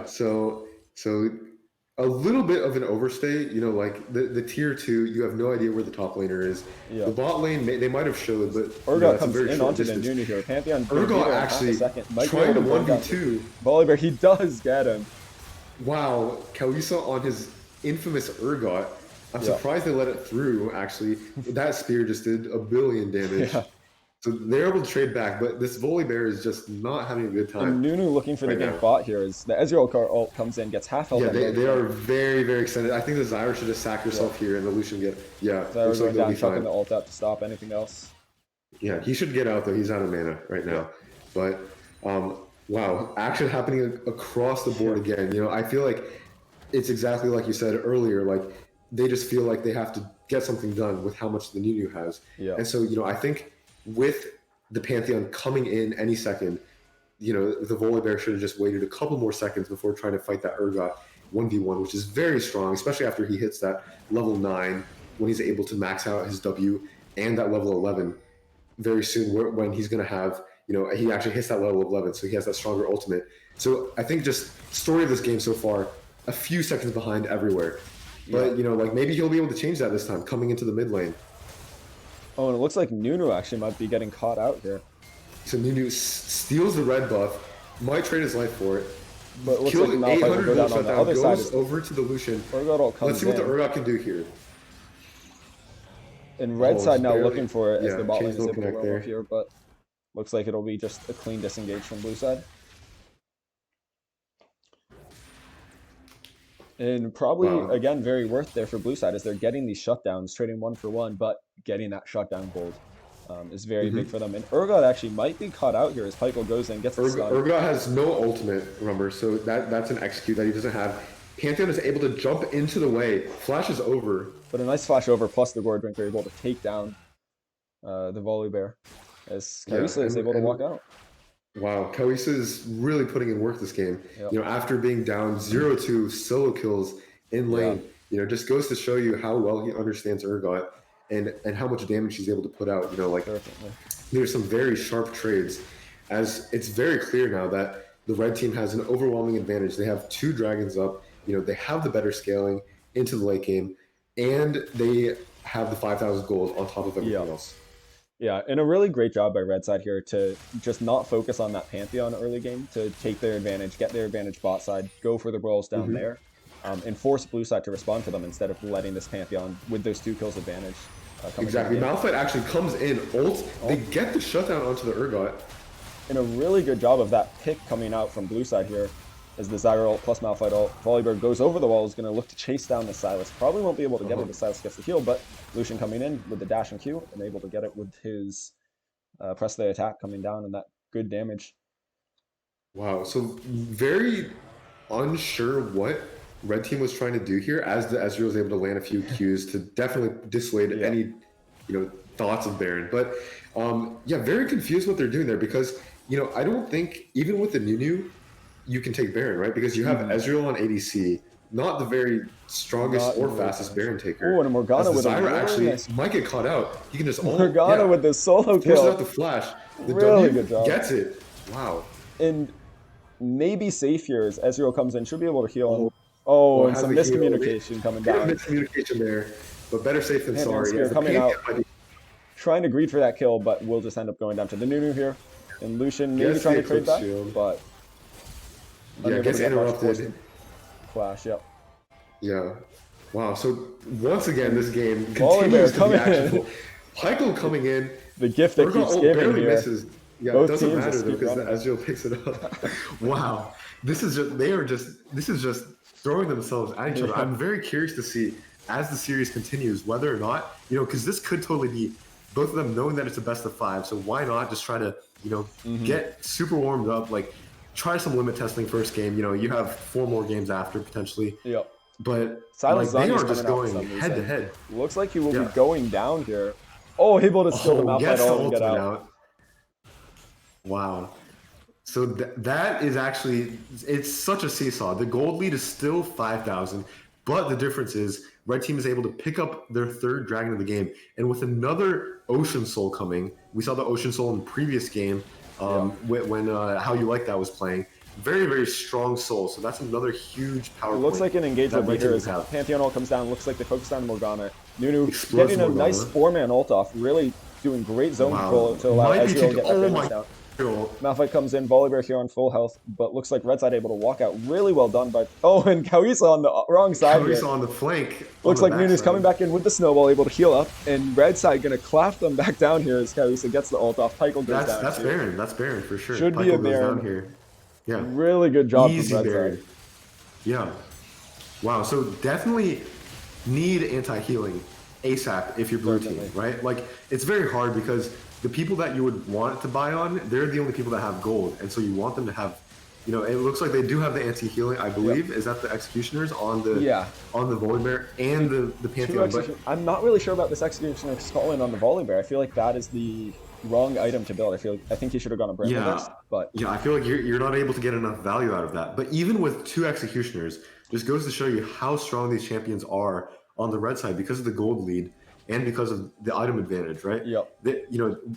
B: So a little bit of an overstay. You know, like the tier 2, you have no idea where the top laner is.
A: Yeah.
B: The bot lane, they might have showed, but
A: Urgot
B: that's a
A: comes
B: very
A: in
B: short
A: onto the
B: distance.
A: Nunu here. Pantheon gonna be
B: Urgot
A: there in half a
B: actually
A: second. Might be
B: trying
A: able
B: to
A: to bring down the
B: 1v2.
A: Volibear. He does get him.
B: Wow, Kalisa on his infamous Urgot. I'm
A: Yeah.
B: surprised they let it through, actually. That spear just did a billion damage.
A: Yeah.
B: So they're able to trade back, but this Volibear is just not having a good
A: And
B: time
A: Nunu looking for the
B: right
A: gank
B: now.
A: bot here as the Ezreal car ult comes in, gets half health
B: Yeah,
A: on both
B: they
A: of
B: are
A: them.
B: very, very excited. I think the Zyra should just sack herself here and the Lucian get... Yeah,
A: Zyra
B: looks like
A: going
B: they'll
A: down,
B: be
A: chucking
B: fine.
A: the ult out to stop anything else.
B: Yeah, he should get out, though. He's out of mana right now. But, wow, action happening across the board again. You know, I feel like it's exactly like you said earlier. Like, they just feel like they have to get something done with how much the Nunu has.
A: Yeah.
B: And so, you know, I think with the Pantheon coming in any second, you know, the Volibear should have just waited a couple more seconds before trying to fight that Urgot 1v1, which is very strong, especially after he hits that level 9 when he's able to max out his W, and that level 11 very soon when he's going to have, you know, he actually hits that level of 11, so he has that stronger ultimate. So I think just story of this game so far, a few seconds behind everywhere. But, you know, like maybe he'll be able to change that this time, coming into the mid lane.
A: Oh, and it looks like Nunu actually might be getting caught out here.
B: So Nunu steals the red buff, might trade his life for it.
A: But it looks
B: Kills
A: like Malphite will
B: 800
A: go down
B: gold
A: on the
B: shutdown,
A: other side.
B: goes over to the Lucian.
A: Urgot ult comes
B: Let's see what the
A: in.
B: Urgot can do here.
A: And red side now looking for it as
B: yeah,
A: the bot lane
B: change
A: is
B: the
A: able to
B: connect
A: roam
B: there.
A: up here, but looks like it'll be just a clean disengage from blue side. And probably,
B: Wow.
A: again, very worth there for blue side as they're getting these shutdowns, trading 1-for-1, but getting that shutdown gold is very big for them. And Urgot actually might be caught out here as Pykel goes in, gets the stun.
B: Urgot has no ultimate, remember, so that's an execute that he doesn't have. Pantheon is able to jump into the way, flashes over.
A: But a nice flash over, plus the Gore Drinker able to take down the Volibear as Kalisa is able to walk out.
B: Wow, Kalisa is really putting in work this game.
A: Yep.
B: You know, after being down 0-2 solo kills in lane, you know, just goes to show you how well he understands Urgot and how much damage he's able to put out. You know, like there's some very sharp trades, as it's very clear now that the red team has an overwhelming advantage. They have 2 dragons up. You know, they have the better scaling into the late game, and they have the 5,000 gold on top of everything else.
A: Yeah, and a really great job by red side here to just not focus on that Pantheon early game, to take their advantage, get their advantage bot side, go for the brawls down there, and force blue side to respond to them instead of letting this Pantheon with those 2 kills advantage.
B: Exactly. Malphite actually comes in, ult, they get the shutdown onto the Urgot.
A: And a really good job of that pick coming out from blue side here as the Zyra ult plus Malphite ult. Volibear goes over the wall, is going to look to chase down the Sylas. Probably won't be able to get it as Sylas gets the heal, but Lucian coming in with the dash and Q and able to get it with his press the attack coming down and that good damage.
B: Wow, so very unsure what red team was trying to do here as the Ezreal was able to land a few Qs to definitely dissuade any, you know, thoughts of Baron. But yeah, very confused what they're doing there because, you know, I don't think even with the Nunu, you can take Baron, right? Because you have Ezreal on ADC, not the very strongest or fastest Baron taker.
A: Oh, and a Morgana with
B: Zyra
A: a
B: actually might get caught out. He can just
A: Morgana with the solo kill.
B: Forces out the flash. The
A: really
B: W
A: good job.
B: Gets it. Wow.
A: And maybe safe here as Ezreal comes in, should be able to heal. Oh, and some miscommunication coming down.
B: Miscommunication there, but better safe than sorry.
A: Spear coming out, trying to greed for that kill, but we'll just end up going down to the Nunu here. And Lucian maybe trying to trade back, but
B: gets interrupted.
A: Flash, yep.
B: Yeah. Wow. So once again, this game
A: continues
B: to be actionable. Pykel coming in.
A: The gift that keeps giving here.
B: Misses. Yeah,
A: both
B: it doesn't matter
A: teams
B: because the Ezreal picks it up. Wow. This is just throwing themselves at each other. I'm very curious to see as the series continues whether or not, you know, because this could totally be both of them knowing that it's a best of 5. So why not just try to, you know, get super warmed up, like try some limit testing first game. You know, you have 4 more games after potentially.
A: Yep.
B: But
A: Silence
B: like, they are just going head to head.
A: Looks like he will be going down here. Oh, able to steal the Malphite ult and get out.
B: Wow. So that is actually, it's such a seesaw. The gold lead is still 5,000, but the difference is red team is able to pick up their 3rd dragon of the game. And with another Ocean Soul coming, we saw the Ocean Soul in the previous game when How You Like That was playing. very, very strong soul. So that's another huge
A: It
B: power
A: looks
B: point
A: like an engage
B: that
A: will be
B: red
A: here
B: team
A: as
B: can have.
A: Pantheon all comes down. Looks like they focus on Morgana. Nunu
B: Explodes
A: getting a nice
B: Morgana.
A: 4-man ult off, really doing great zone control
B: Wow.
A: to allow
B: Might be
A: Ezreal to
B: taking.
A: get that
B: Oh
A: damage
B: my
A: down.
B: god.
A: Malphite comes in, Volibear here on full health, but looks like red side able to walk out. Really well done by... Oh, and Kawisa on the wrong side here.
B: Kyrie's on the flank, on
A: Looks
B: the
A: like Nunu's coming
B: backside.
A: back in with the snowball, able to heal up, and red side gonna clap them back down here as Kawisa gets the ult off. Pykel goes down
B: That's
A: too.
B: Baron. That's Baron for sure.
A: Should be a
B: Pykel goes down
A: Baron.
B: here. Yeah.
A: Really good job from
B: Easy
A: red side.
B: Baron. Yeah. Wow. So definitely need anti-healing ASAP if you're blue
A: Certainly.
B: team, right? Like it's very hard because the people that you would want to buy on, they're the only people that have gold, and so you want them to have. It looks like they do have the anti-healing. I
A: Yep.
B: believe is that the executioners on the
A: Yeah.
B: Volibear and the Pantheon, but
A: I'm not really sure about this executioner skull on the Volibear. I feel like that is the wrong item to build. I think he should have gone a Bramble
B: yeah,
A: next, but
B: yeah, I feel like you're not able to get enough value out of that. But even with two executioners, just goes to show you how strong these champions are on the red side because of the gold lead and because of the item advantage, right?
A: yep.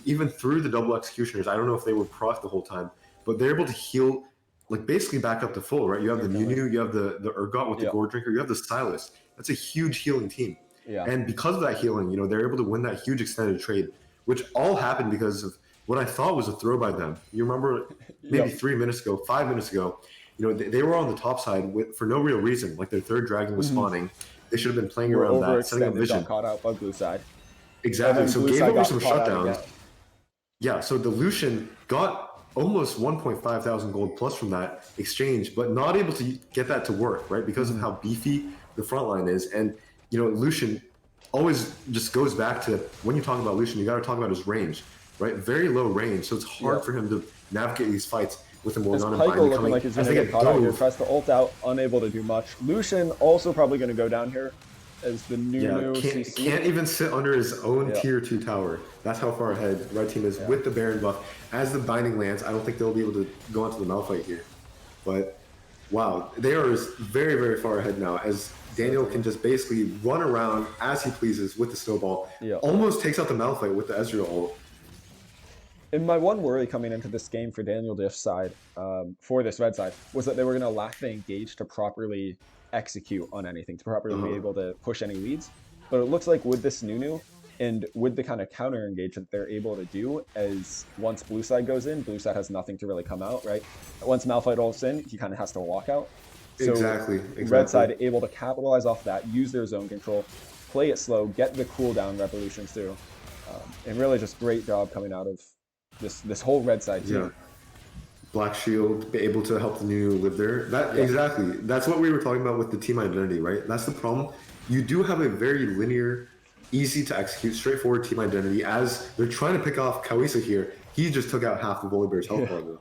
B: Even through the double executioners, I don't know if they were proc the whole time, but they're able to heal, like basically back up to full, right? You have the Nunu, you have the Urgot with the
A: Yep.
B: Gourd Drinker, you have the Stylus. That's a huge healing team.
A: Yeah.
B: And because of that healing, they're able to win that huge extended trade, which all happened because of what I thought was a throw by them. You remember maybe
A: Yep.
B: 3 minutes ago, 5 minutes ago, they were on the top side for no real reason. Like their third dragon was spawning. They should have been playing
A: We're
B: around that, setting up
A: overextended,
B: vision.
A: got caught out by blue side.
B: Exactly.
A: And then
B: So
A: blue
B: gave
A: side
B: over
A: got
B: some
A: caught out
B: shutdowns.
A: again.
B: Yeah, so the Lucian got almost 1.5 thousand gold plus from that exchange, but not able to get that to work, right? Because of how beefy the front line is. And, Lucian always just goes back to when you talk about Lucian, you got to talk about his range, right? Very low range. So it's hard
A: Yep.
B: for him to navigate these fights with the
A: As
B: Morgana
A: Pykel
B: bind
A: looking
B: coming
A: like he's
B: as
A: going
B: they
A: to get
B: get
A: caught out here,
B: dove.
A: tries to ult out, unable to do much. Lucian also probably going to go down here as the new CC.
B: Can't even sit under his own
A: Yeah.
B: tier 2 tower. That's how far ahead red team is with the Baron buff. As the binding lands, I don't think they'll be able to go onto the Malphite here. But wow, they are very, very far ahead now as Daniel can just basically run around as he pleases with the snowball.
A: Yeah.
B: Almost takes out the Malphite with the Ezreal ult.
A: And my one worry coming into this game for Daniel Diff's side, for this red side, was that they were going to lack the engage to properly execute on anything, to properly be able to push any leads. But it looks like with this Nunu, and with the kind of counter engage that they're able to do, as once blue side goes in, blue side has nothing to really come out, right? Once Malphite ults in, he kind of has to walk out. So
B: Exactly.
A: red side able to capitalize off that, use their zone control, play it slow, get the cooldown revolutions through, and really just great job coming out of this whole red side team.
B: Yeah. Black Shield, be able to help the new live there. Exactly. That's what we were talking about with the team identity, right? That's the problem. You do have a very linear, easy to execute, straightforward team identity. As they're trying to pick off Kawisa here, he just took out half of Volibear's health bar though.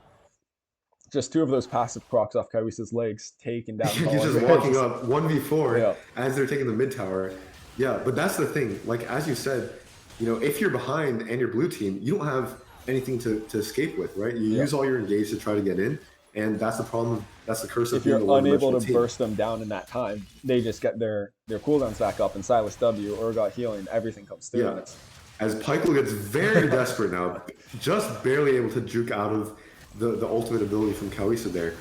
A: Just two of those passive procs off Kaiwisa's legs, taking down.
B: He's just walking up 1v4 as they're taking the mid tower. Yeah, but that's the thing. Like as you said, if you're behind and you're blue team, you don't have anything to escape with, right? You use all your engage to try to get in, and that's the problem. That's the curse of
A: if you're
B: being
A: unable to burst them down in that time, they just get their cooldowns back up, and Silas W, Urgot healing, everything comes through.
B: Yeah. As Pykel gets very desperate now, just barely able to juke out of the ultimate ability from Kawisa there.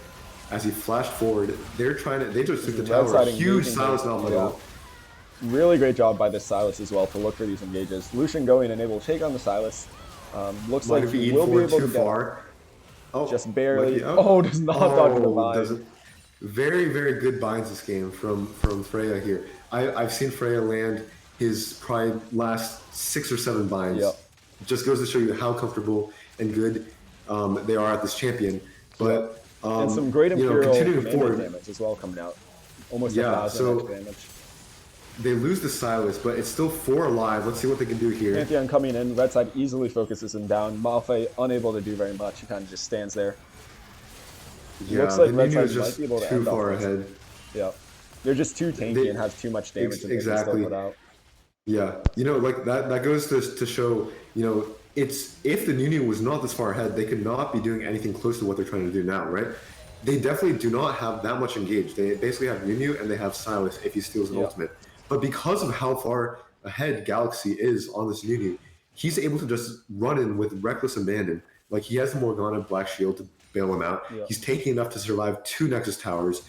B: As he flashed forward, they just took the tower. Huge Silas Malphite.
A: Really great job by this Silas as well to look for these engages. Lucian going and able to take on the Silas. Looks like he will be able to get just barely. Does not dodge the bind.
B: Very, very good binds this game from Freya here. I've seen Freya land his probably last 6 or 7 binds. Just goes to show you how comfortable and good they are at this champion. But
A: and some great Imperial damage as well coming out. Almost 1,000 damage.
B: They lose the Silas, but it's still 4 alive. Let's see what they can do here.
A: Pantheon coming in. Red side easily focuses him down. Malphite unable to do very much. He kind of just stands there.
B: Yeah,
A: looks like
B: red side might be able to too far ahead.
A: Yeah, they're just too tanky and have too much damage that they can still put out.
B: Yeah, like that goes to show, it's if the Nunu was not this far ahead, they could not be doing anything close to what they're trying to do now, right? They definitely do not have that much engaged. They basically have Nunu and they have Silas if he steals an ultimate. But because of how far ahead Galaxy is on this Nunu, he's able to just run in with reckless abandon. Like he has the Morgana Black Shield to bail him out.
A: Yeah.
B: He's taking enough to survive 2 Nexus towers.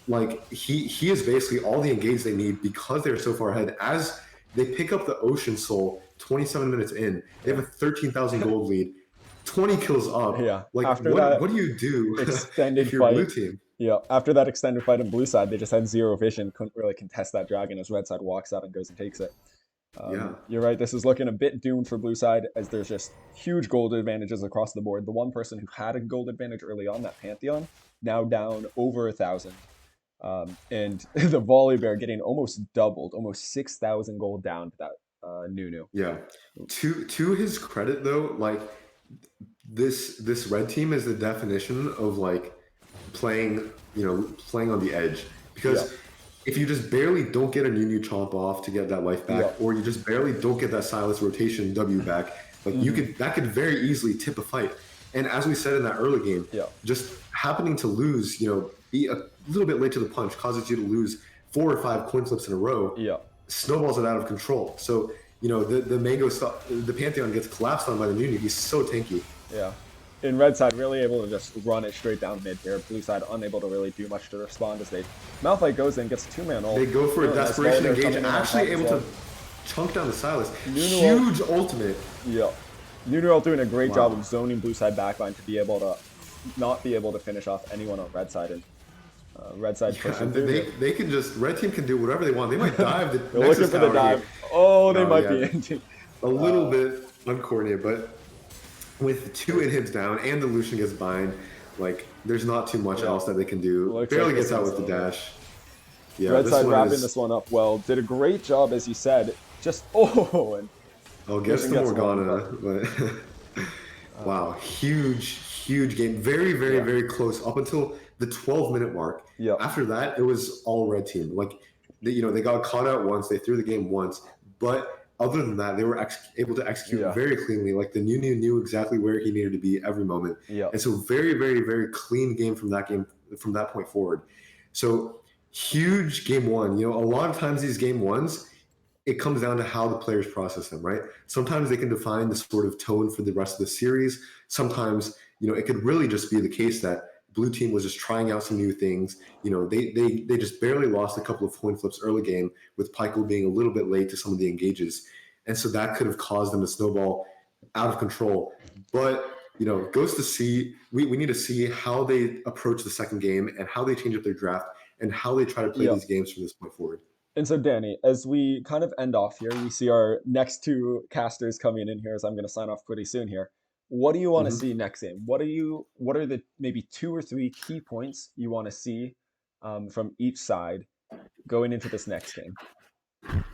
B: Like he is basically all the engage they need because they're so far ahead. As they pick up the Ocean Soul 27 minutes in, they have a 13,000 gold lead, 20 kills up.
A: Yeah.
B: Like
A: After
B: what do you do
A: extended
B: if you're
A: fight,
B: blue team?
A: yeah, after that extended fight on blue side, they just had zero vision, couldn't really contest that dragon as red side walks out and goes and takes it.
B: Yeah.
A: You're right, this is looking a bit doomed for blue side as there's just huge gold advantages across the board. The one person who had a gold advantage early on, that Pantheon, now down over 1,000. And the Volibear getting almost doubled, almost 6,000 gold down to that Nunu.
B: Yeah. To his credit though, like this red team is the definition of like playing on the edge, because if you just barely don't get a new chomp off to get that life back, or you just barely don't get that Silas rotation W back, like that could very easily tip a fight. And as we said in that early game, just happening to lose, be a little bit late to the punch causes you to lose 4 or 5 coin flips in a row. Snowballs it out of control. So the mango the Pantheon gets collapsed on by the Nunu. He's so tanky.
A: Yeah. In red side, really able to just run it straight down mid here. Blue side unable to really do much to respond as Malphite goes in, gets a 2-man ult.
B: They go for a desperation engage, actually able to chunk down the Silas. Huge ultimate.
A: Yeah. Nunu doing a great job of zoning blue side backline to be able to not be able to finish off anyone on red side. And red side pushing through.
B: They can just, red team can do whatever they want. They might dive the
A: They're looking for the dive. Here. Oh, they might be
B: a little bit uncoordinated, but with 2 inhibs down and the Lucian gets bind, like there's not too much else that they can do. Barely gets out with the dash.
A: Yeah, red side wrapping this one up well. Did a great job, as you said. Just and
B: I'll guess the Morgana, but wow, huge game. Very, very, very close up until the 12-minute mark. After that, it was all red team. Like they got caught out once, they threw the game once, but other than that, they were able to execute very cleanly. Like the Nunu knew exactly where he needed to be every moment. And so very, very, very clean game from that point forward. So huge game one. A lot of times these game ones, it comes down to how the players process them, right? Sometimes they can define the sort of tone for the rest of the series. Sometimes, it could really just be the case that blue team was just trying out some new things. They just barely lost a couple of coin flips early game, with Pykel being a little bit late to some of the engages. And so that could have caused them to snowball out of control. But, goes to see, we need to see how they approach the second game and how they change up their draft and how they try to play these games from this point forward.
A: And so, Danny, as we kind of end off here, we see our next 2 casters coming in here, as I'm going to sign off pretty soon here. What do you want to see next game? What are the maybe 2 or 3 key points you want to see from each side going into this next game?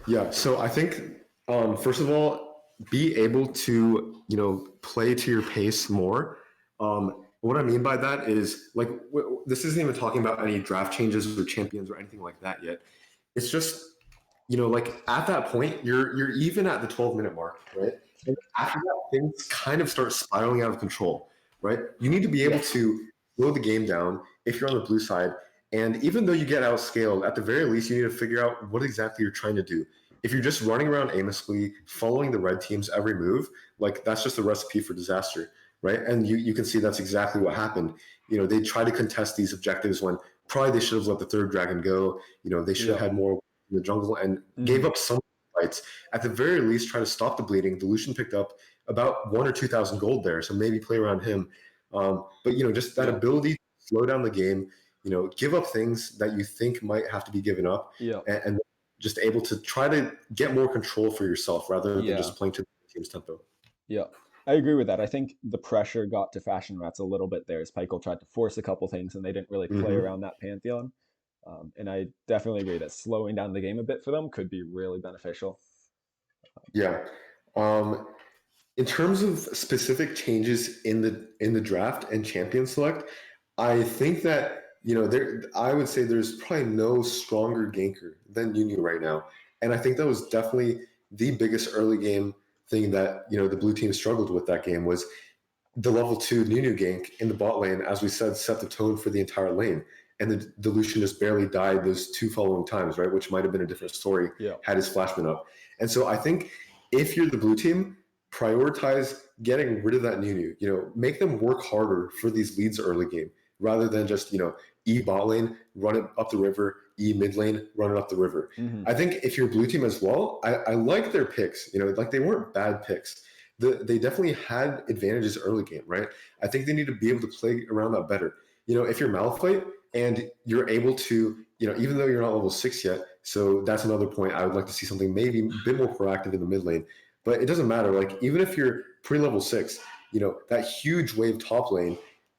B: Yeah, so I think first of all, be able to play to your pace more. What I mean by that is, like, this isn't even talking about any draft changes or champions or anything like that yet. It's just, like at that point, you're even at the 12-minute mark, right? And after that, things kind of start spiraling out of control, right? You need to be able to slow the game down if you're on the blue side. And even though you get outscaled, at the very least, you need to figure out what exactly you're trying to do. If you're just running around aimlessly, following the red team's every move, like that's just a recipe for disaster, right? And you can see that's exactly what happened. They try to contest these objectives when probably they should have let the 3rd dragon go. They should have had more in the jungle and gave up some fights. At the very least, try to stop the bleeding. The Lucian picked up about 1,000 or 2,000 gold there, so maybe play around him. But just that ability to slow down the game, give up things that you think might have to be given up, and just able to try to get more control for yourself rather than just playing to the team's tempo.
A: Yeah, I agree with that. I think the pressure got to Fashion Rats a little bit there as Pykel tried to force a couple things and they didn't really play around that Pantheon. And I definitely agree that slowing down the game a bit for them could be really beneficial.
B: Yeah. In terms of specific changes in the draft and champion select, I think that I would say there's probably no stronger ganker than Nunu right now, and I think that was definitely the biggest early game thing that the blue team struggled with. That game was the level 2 Nunu gank in the bot lane, as we said, set the tone for the entire lane. And the Lucian just barely died those 2 following times, right? Which might have been a different story had his flash been up. And so I think if you're the blue team, prioritize getting rid of that Nunu. Make them work harder for these leads early game rather than just E bot lane, run it up the river, E mid lane, run it up the river.
A: Hmm.
B: I think if you're blue team as well, I like their picks. Like they weren't bad picks. They definitely had advantages early game, right? I think they need to be able to play around that better. If you're Malphite and you're able to, even though you're not level 6 yet, so that's another point. I would like to see something maybe a bit more proactive in the mid lane. But it doesn't matter. Like even if you're pre-level 6, that huge wave top lane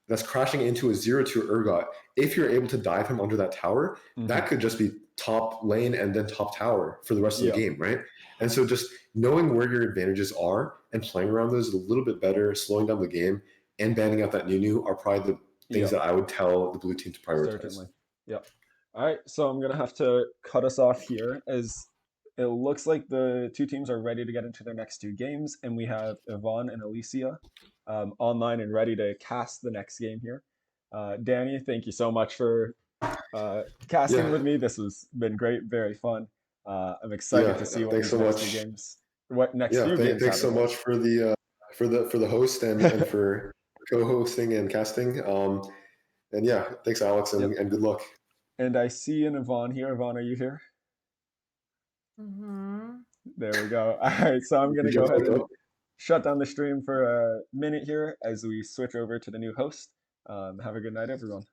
B: that's crashing into a 0-2 Urgot, if you're able to dive him under that tower,
A: Hmm.
B: that could just be top lane and then top tower for the rest of the
A: Yeah,
B: game, right? And so just knowing where your advantages are and playing around those a little bit better, slowing down the game, and banning out that Nunu are probably the things
A: yeah,
B: that I would tell the blue team to prioritize.
A: certainly. Yeah. All right, so I'm gonna have to cut us off here as it looks like the two teams are ready to get into their next two games, and we have Yvonne and Alicia online and ready to cast the next game here. Danny, thank you so much for casting
B: Yeah,
A: with me. This has been great, very fun. I'm excited
B: yeah.
A: to see what
B: Thanks
A: these
B: so
A: next two
B: much.
A: games, what next
B: Yeah,
A: few games
B: thanks
A: have
B: so
A: as well.
B: much for the host and for co-hosting and casting. And yeah, thanks Alex
A: Yep.
B: and good luck.
A: And I see an Yvonne here. Yvonne, are you here?
C: Mm-hmm.
A: There we go. All right, so I'm
B: You
A: gonna go
B: just
A: ahead
B: woke
A: and
B: up?
A: shut down the stream for a minute here as we switch over to the new host. Have a good night, everyone.